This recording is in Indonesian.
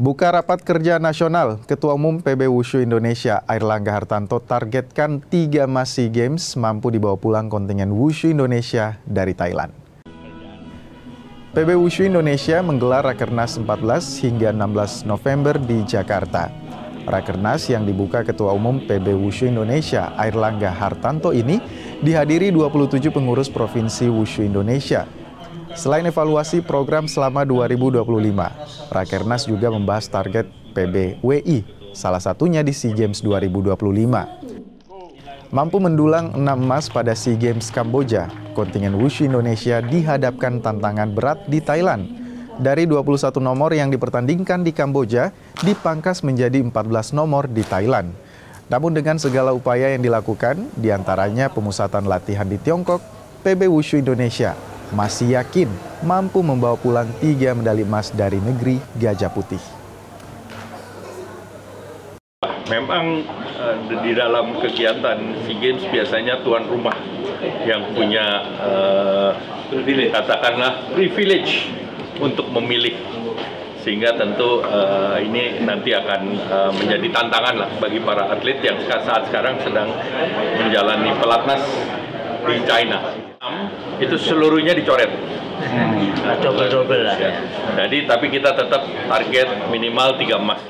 Buka rapat kerja nasional, Ketua Umum PB Wushu Indonesia Airlangga Hartanto targetkan 3 emas SEA Games mampu dibawa pulang kontingen Wushu Indonesia dari Thailand. PB Wushu Indonesia menggelar Rakernas 14 hingga 16 November di Jakarta. Rakernas yang dibuka Ketua Umum PB Wushu Indonesia Airlangga Hartanto ini dihadiri 27 pengurus Provinsi Wushu Indonesia. Selain evaluasi program selama 2025, Rakernas juga membahas target PBWI, salah satunya di SEA Games 2025. Mampu mendulang 6 emas pada SEA Games Kamboja, kontingen Wushu Indonesia dihadapkan tantangan berat di Thailand. Dari 21 nomor yang dipertandingkan di Kamboja, dipangkas menjadi 14 nomor di Thailand. Namun dengan segala upaya yang dilakukan, diantaranya pemusatan latihan di Tiongkok, PB Wushu Indonesia masih yakin mampu membawa pulang 3 medali emas dari negeri Gajah Putih. Memang di dalam kegiatan SEA Games biasanya tuan rumah yang punya katakanlah privilege untuk memilih, sehingga tentu ini nanti akan menjadi tantangan lah bagi para atlet yang saat sekarang sedang menjalani pelatnas di China. Itu seluruhnya dicoret. Double lah. Jadi tapi kita tetap target minimal 3 emas.